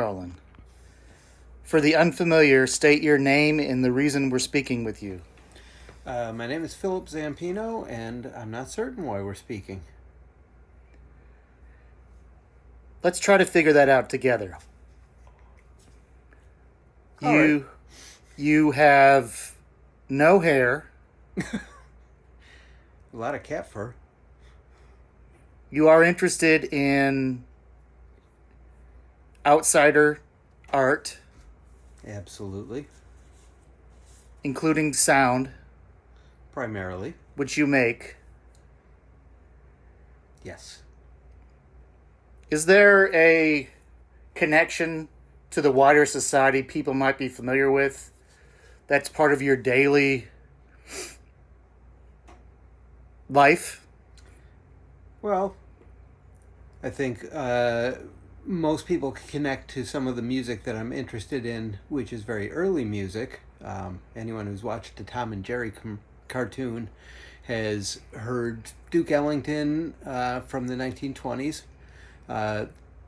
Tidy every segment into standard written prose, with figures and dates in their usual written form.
rolling. For the unfamiliar, state your name and the reason we're speaking with you. My name is Philip Zampino, and I'm not certain why we're speaking. Let's try to figure that out together. You have no hair. A lot of cat fur. You are interested in outsider art. Absolutely. Including sound. Primarily. Which you make. Yes. Is there a connection to the wider society people might be familiar with that's part of your daily life? Well, I think most people can connect to some of the music that I'm interested in, which is very early music. Anyone who's watched the Tom and Jerry cartoon has heard Duke Ellington from the 1920s.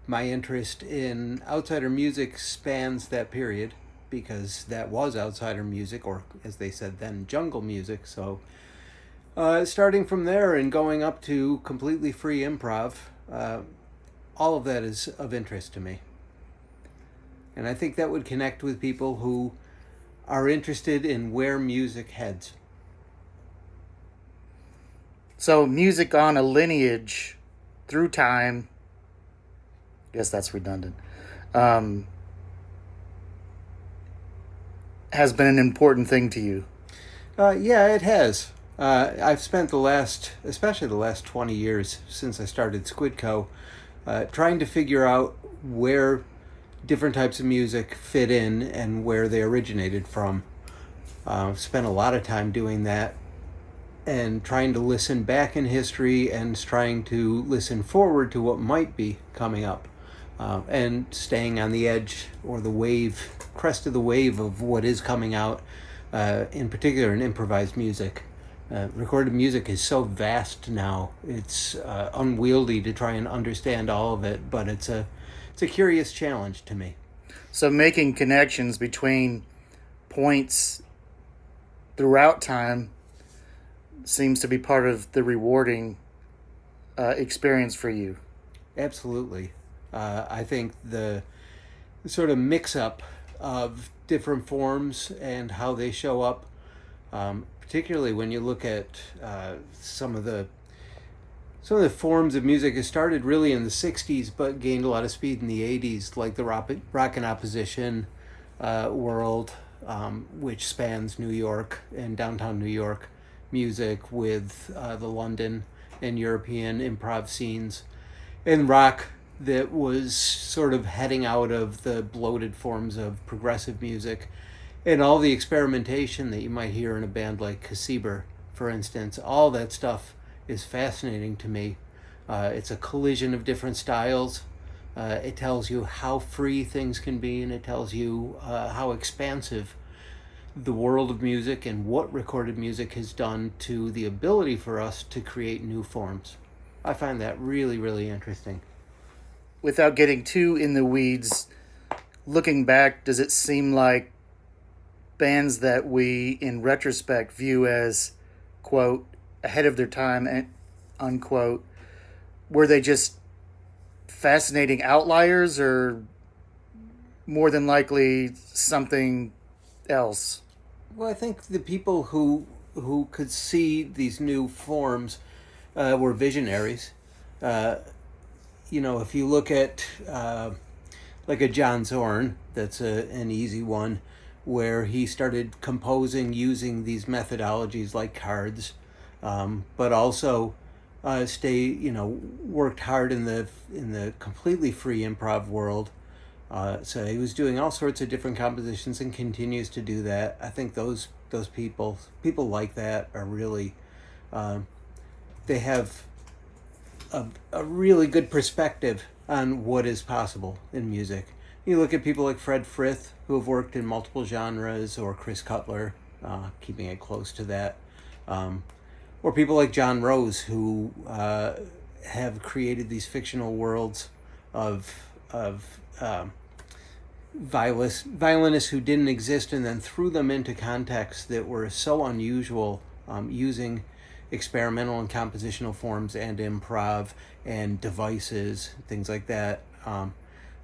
My interest in outsider music spans that period because that was outsider music, or as they said then, jungle music. So starting from there and going up to completely free improv, all of that is of interest to me. And I think that would connect with people who are interested in where music heads. So music on a lineage through time, I guess that's redundant, has been an important thing to you. Yeah, it has. I've spent especially the last 20 years since I started Squidco, trying to figure out where different types of music fit in and where they originated from. I've spent a lot of time doing that and trying to listen back in history and trying to listen forward to what might be coming up, and staying on the edge or the wave, crest of the wave of what is coming out, in particular in improvised music. Recorded music is so vast now, it's unwieldy to try and understand all of it, but it's a curious challenge to me. So making connections between points throughout time seems to be part of the rewarding experience for you. Absolutely. I think the sort of mix-up of different forms and how they show up, particularly when you look at some of the forms of music that started really in the 60s but gained a lot of speed in the 80s, like the rock and opposition world, which spans New York and downtown New York music with the London and European improv scenes, and rock that was sort of heading out of the bloated forms of progressive music, and all the experimentation that you might hear in a band like Casieber, for instance. All that stuff is fascinating to me. It's a collision of different styles. It tells you how free things can be, and it tells you how expansive the world of music and what recorded music has done to the ability for us to create new forms. I find that really, really interesting. Without getting too in the weeds, looking back, does it seem like bands that we, in retrospect, view as, quote, ahead of their time, unquote, were they just fascinating outliers or more than likely something else? Well, I think the people who could see these new forms were visionaries. If you look at like a John Zorn, that's an easy one, where he started composing using these methodologies like cards, but also worked hard in the completely free improv world. So he was doing all sorts of different compositions and continues to do that. I think those people like that are really, they have a really good perspective on what is possible in music. You look at people like Fred Frith, who have worked in multiple genres, or Chris Cutler, keeping it close to that, or people like John Rose, who have created these fictional worlds of violinists who didn't exist and then threw them into contexts that were so unusual, using experimental and compositional forms and improv and devices, things like that. I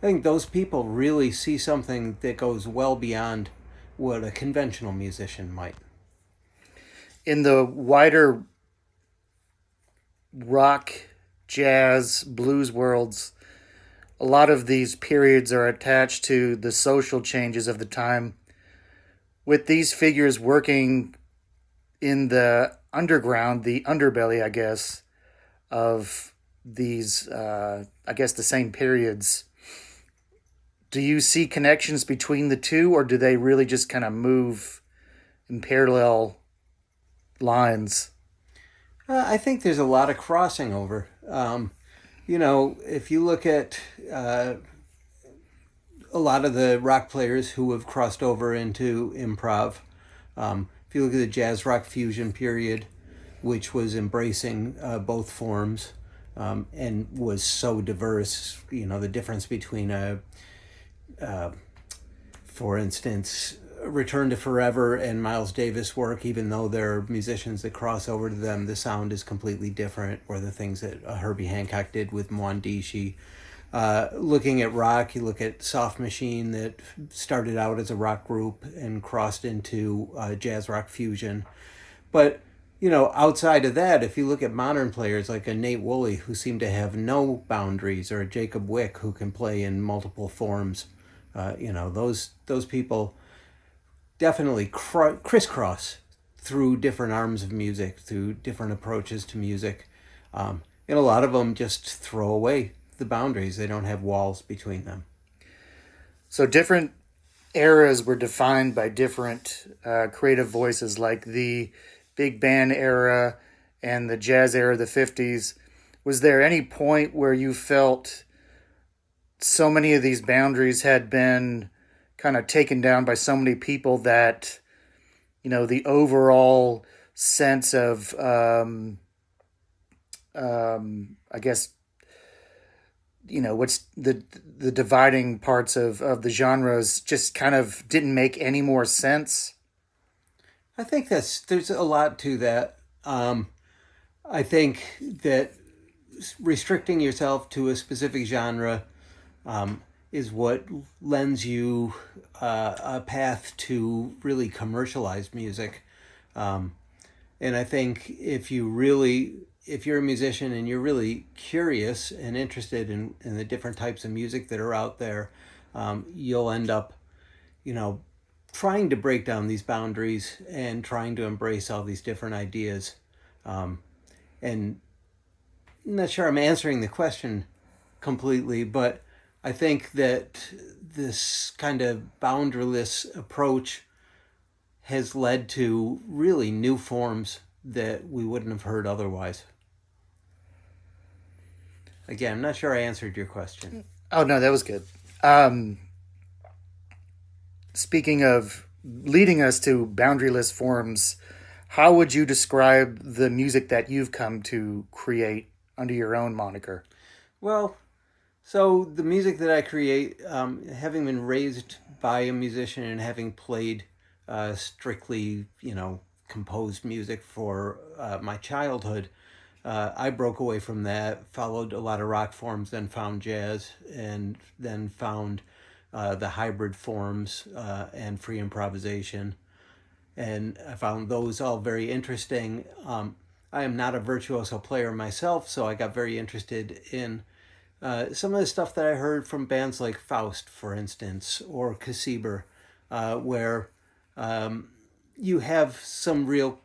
think those people really see something that goes well beyond what a conventional musician might. In the wider rock, jazz, blues worlds, a lot of these periods are attached to the social changes of the time, with these figures working in the underground, the underbelly, I guess, of these, I guess, the same periods. Do you see connections between the two, or do they really just kind of move in parallel lines? I think there's a lot of crossing over. If you look at a lot of the rock players who have crossed over into improv, if you look at the jazz rock fusion period, which was embracing both forms and was so diverse, the difference between for instance, Return to Forever and Miles Davis work, even though they're musicians that cross over to them, the sound is completely different, or the things that Herbie Hancock did with Mwandishi. Looking at rock, you look at Soft Machine that started out as a rock group and crossed into jazz rock fusion. But, outside of that, if you look at modern players like a Nate Woolley, who seem to have no boundaries, or a Jacob Wick, who can play in multiple forms, those people definitely crisscross through different arms of music, through different approaches to music. And a lot of them just throw away the boundaries. They don't have walls between them. So different eras were defined by different creative voices, like the big band era and the jazz era of the 50s. Was there any point where you felt so many of these boundaries had been kind of taken down by so many people that, the overall sense of, I guess, what's the dividing parts of the genres just kind of didn't make any more sense? I think there's a lot to that. I think that restricting yourself to a specific genre is what lends you a path to really commercialize music. And I think if you're a musician and you're really curious and interested in the different types of music that are out there, you'll end up, trying to break down these boundaries and trying to embrace all these different ideas. And I'm not sure I'm answering the question completely, but I think that this kind of boundaryless approach has led to really new forms that we wouldn't have heard otherwise. Again, I'm not sure I answered your question. Oh, no, that was good. Speaking of leading us to boundaryless forms, how would you describe the music that you've come to create under your own moniker? Well, so the music that I create, having been raised by a musician and having played strictly, composed music for my childhood, I broke away from that, followed a lot of rock forms, then found jazz, and then found the hybrid forms and free improvisation. And I found those all very interesting. I am not a virtuoso player myself, so I got very interested in some of the stuff that I heard from bands like Faust, for instance, or Cassiber, where you have some real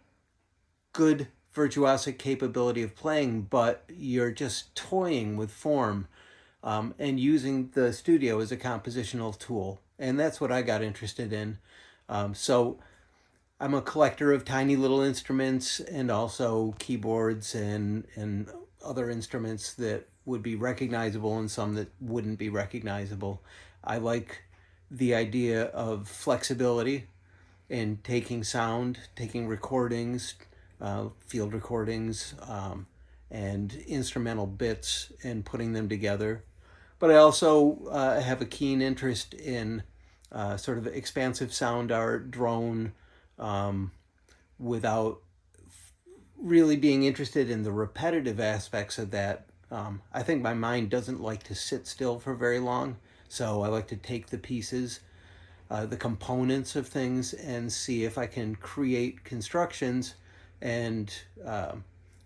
good virtuosic capability of playing, but you're just toying with form and using the studio as a compositional tool. And that's what I got interested in. So I'm a collector of tiny little instruments and also keyboards and other instruments that would be recognizable and some that wouldn't be recognizable. I like the idea of flexibility in taking sound, taking recordings, field recordings, and instrumental bits and putting them together. But I also have a keen interest in sort of expansive sound art, drone, without really being interested in the repetitive aspects of that. I think my mind doesn't like to sit still for very long, so I like to take the pieces, the components of things, and see if I can create constructions and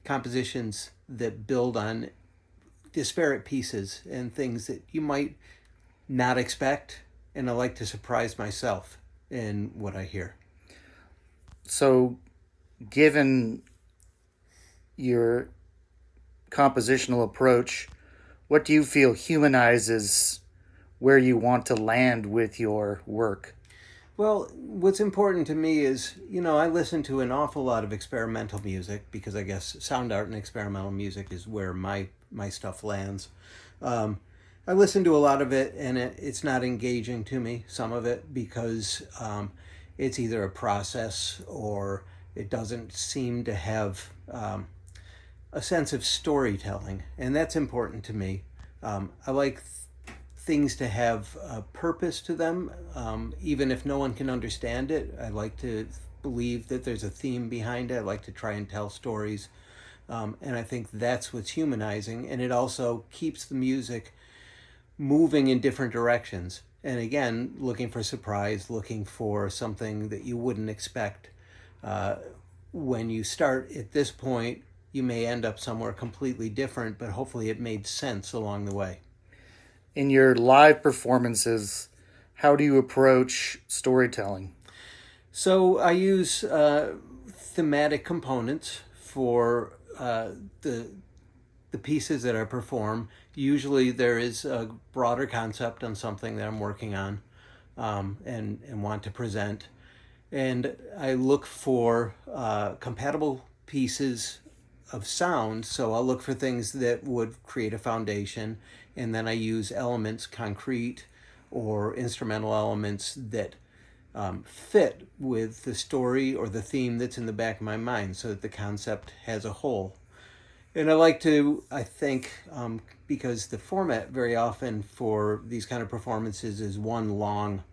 compositions that build on disparate pieces and things that you might not expect. And I like to surprise myself in what I hear. So, given your compositional approach, what do you feel humanizes where you want to land with your work? Well, what's important to me is, I listen to an awful lot of experimental music because I guess sound art and experimental music is where my stuff lands. I listen to a lot of it, and it's not engaging to me, some of it, because it's either a process or it doesn't seem to have a sense of storytelling, and that's important to me. I like things to have a purpose to them, even if no one can understand it. I like to believe that there's a theme behind it. I like to try and tell stories, and I think that's what's humanizing, and it also keeps the music moving in different directions. And again, looking for surprise, looking for something that you wouldn't expect. When you start at this point, you may end up somewhere completely different, but hopefully it made sense along the way. In your live performances, how do you approach storytelling? So I use thematic components for the pieces that I perform. Usually there is a broader concept on something that I'm working on and want to present. And I look for compatible pieces of sound. So I'll look for things that would create a foundation. And then I use elements, concrete or instrumental elements that fit with the story or the theme that's in the back of my mind so that the concept has a whole. And I like to, I think, because the format very often for these kind of performances is one long,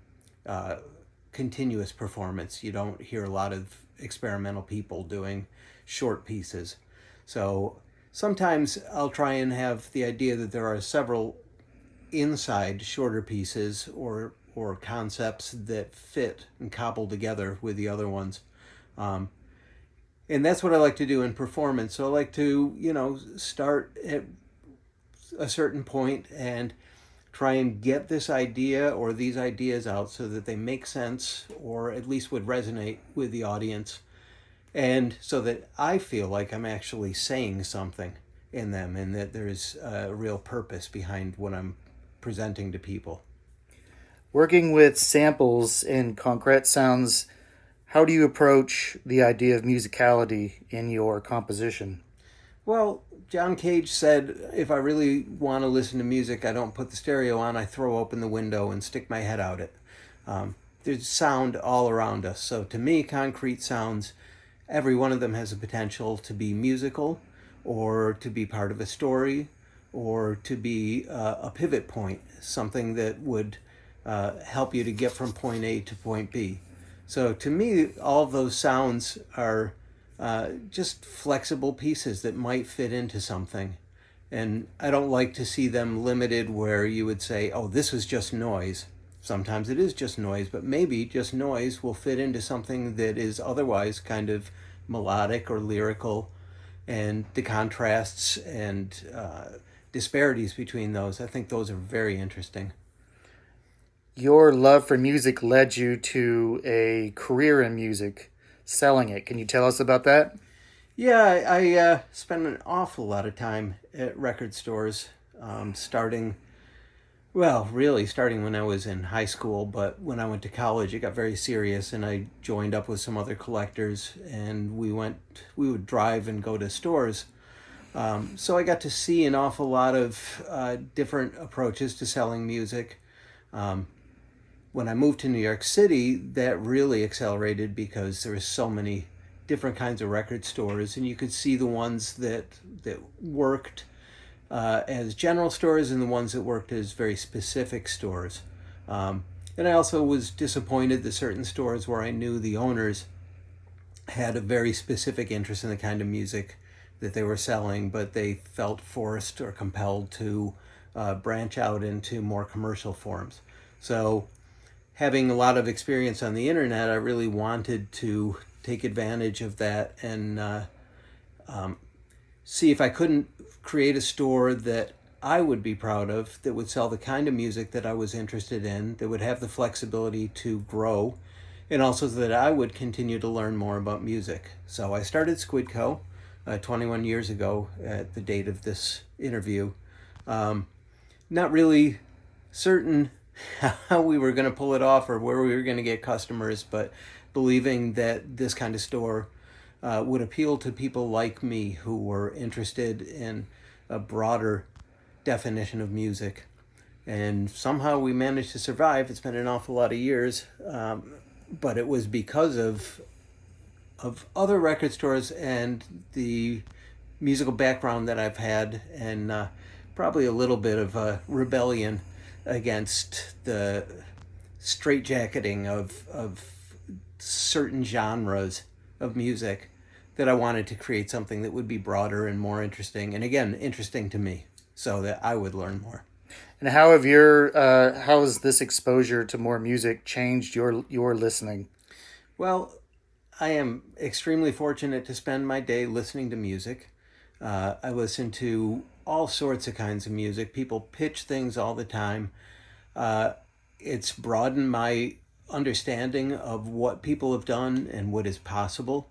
continuous performance. You don't hear a lot of experimental people doing short pieces. So sometimes I'll try and have the idea that there are several inside shorter pieces or concepts that fit and cobble together with the other ones. And that's what I like to do in performance. So I like to, start at a certain point and try and get this idea or these ideas out so that they make sense or at least would resonate with the audience. And so that I feel like I'm actually saying something in them and that there's a real purpose behind what I'm presenting to people. Working with samples and concrete sounds, how do you approach the idea of musicality in your composition? Well, John Cage said, if I really want to listen to music, I don't put the stereo on, I throw open the window and stick my head out it. There's sound all around us. So to me, concrete sounds, every one of them has a potential to be musical or to be part of a story or to be a pivot point, something that would help you to get from point A to point B. So to me, all of those sounds are just flexible pieces that might fit into something. And I don't like to see them limited where you would say, oh, this was just noise. Sometimes it is just noise, but maybe just noise will fit into something that is otherwise kind of melodic or lyrical. And the contrasts and disparities between those, I think those are very interesting. Your love for music led you to a career in music, selling it. Can you tell us about that? Yeah, I spent an awful lot of time at record stores, starting when I was in high school, but when I went to college, it got very serious, and I joined up with some other collectors, and we would drive and go to stores. So I got to see an awful lot of different approaches to selling music. When I moved to New York City, that really accelerated because there were so many different kinds of record stores, and you could see the ones that worked as general stores and the ones that worked as very specific stores. And I also was disappointed that certain stores where I knew the owners had a very specific interest in the kind of music that they were selling, but they felt forced or compelled to branch out into more commercial forms. So having a lot of experience on the internet, I really wanted to take advantage of that and see if I couldn't create a store that I would be proud of, that would sell the kind of music that I was interested in, that would have the flexibility to grow, and also that I would continue to learn more about music. So I started Squidco 21 years ago at the date of this interview. Not really certain how we were going to pull it off or where we were going to get customers, but believing that this kind of store would appeal to people like me who were interested in a broader definition of music. And somehow we managed to survive. It's been an awful lot of years, but it was because of other record stores and the musical background that I've had, and probably a little bit of a rebellion against the straitjacketing of certain genres of music, that I wanted to create something that would be broader and more interesting, and again, interesting to me, so that I would learn more. And how have how has this exposure to more music changed your listening? Well, I am extremely fortunate to spend my day listening to music. I listen to all sorts of kinds of music. People pitch things all the time. It's broadened my understanding of what people have done and what is possible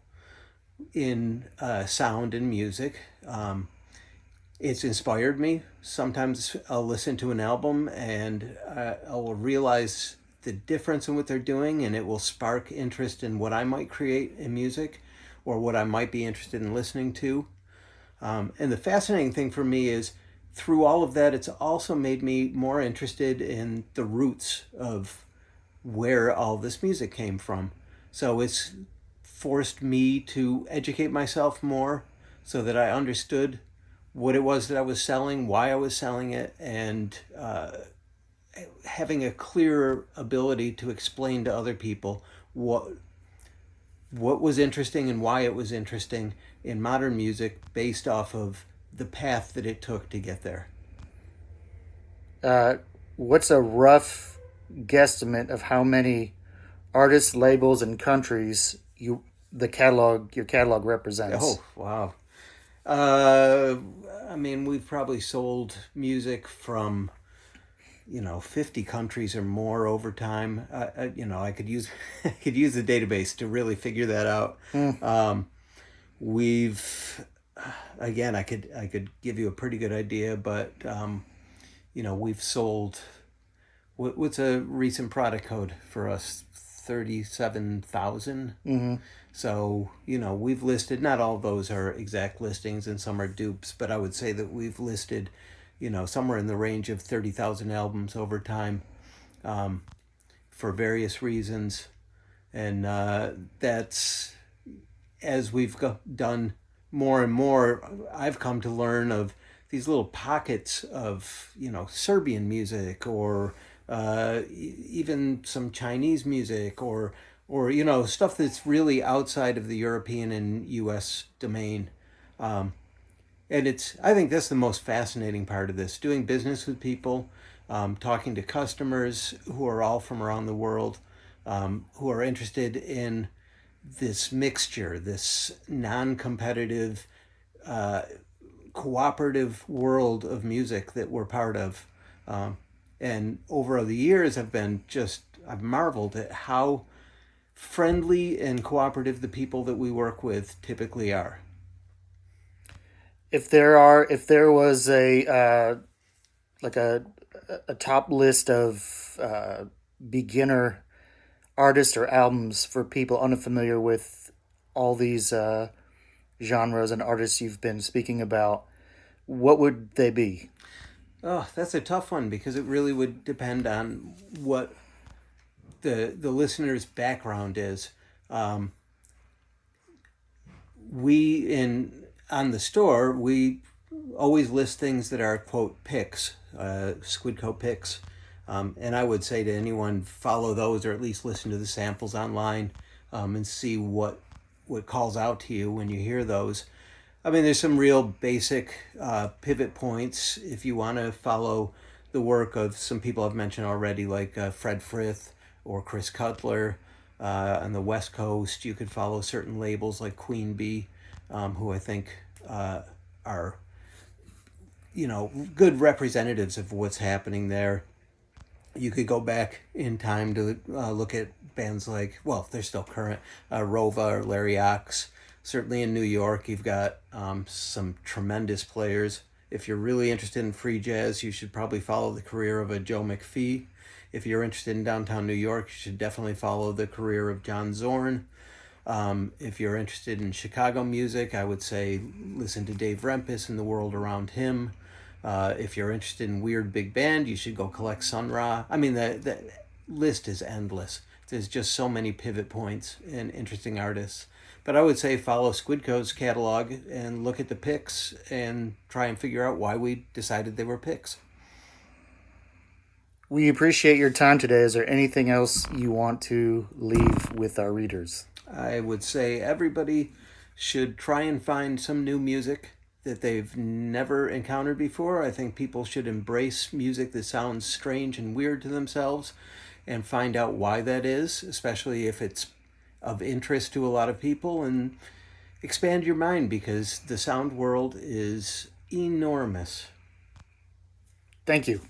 in sound and music. It's inspired me. Sometimes I'll listen to an album and I'll realize the difference in what they're doing, and it will spark interest in what I might create in music or what I might be interested in listening to. And the fascinating thing for me is, through all of that, it's also made me more interested in the roots of where all this music came from. So it's forced me to educate myself more so that I understood what it was that I was selling, why I was selling it, and having a clearer ability to explain to other people what was interesting and why it was interesting in modern music based off of the path that it took to get there. What's a rough guesstimate of how many artists, labels, and countries your catalog represents? Oh, wow. I mean, we've probably sold music from 50 countries or more over time. I could use the database to really figure that out. We've, again, I could give you a pretty good idea, but we've sold, what's a recent product code for us? 37,000. Mm-hmm. So, we've listed, not all of those are exact listings and some are dupes, but I would say that we've listed somewhere in the range of 30,000 albums over time, for various reasons. And that's, as we've done more and more, I've come to learn of these little pockets of, Serbian music, or even some Chinese music, or stuff that's really outside of the European and U.S. domain. And I think that's the most fascinating part of this, doing business with people, talking to customers who are all from around the world, who are interested in this mixture, this non-competitive, cooperative world of music that we're part of. And over the years, I've marveled at how friendly and cooperative the people that we work with typically are. If there was a top list of beginner artists or albums for people unfamiliar with all these genres and artists you've been speaking about, what would they be? Oh, that's a tough one, because it really would depend on what the listener's background is. On the store, we always list things that are, quote, picks, Squidco picks. And I would say to anyone, follow those or at least listen to the samples online, and see what calls out to you when you hear those. I mean, there's some real basic pivot points if you want to follow the work of some people I've mentioned already, like Fred Frith or Chris Cutler. On the West Coast, you could follow certain labels like Queen Bee, who I think are, good representatives of what's happening there. You could go back in time to look at bands like, well, they're still current, Rova or Larry Ox. Certainly in New York, you've got some tremendous players. If you're really interested in free jazz, you should probably follow the career of a Joe McPhee. If you're interested in downtown New York, you should definitely follow the career of John Zorn. If you're interested in Chicago music, I would say listen to Dave Rempis and the world around him. If you're interested in weird big band, you should go collect Sun Ra. I mean, the list is endless. There's just so many pivot points and interesting artists. But I would say follow Squidco's catalog and look at the picks and try and figure out why we decided they were picks. We appreciate your time today. Is there anything else you want to leave with our readers? I would say everybody should try and find some new music that they've never encountered before. I think people should embrace music that sounds strange and weird to themselves and find out why that is, especially if it's of interest to a lot of people, and expand your mind because the sound world is enormous. Thank you.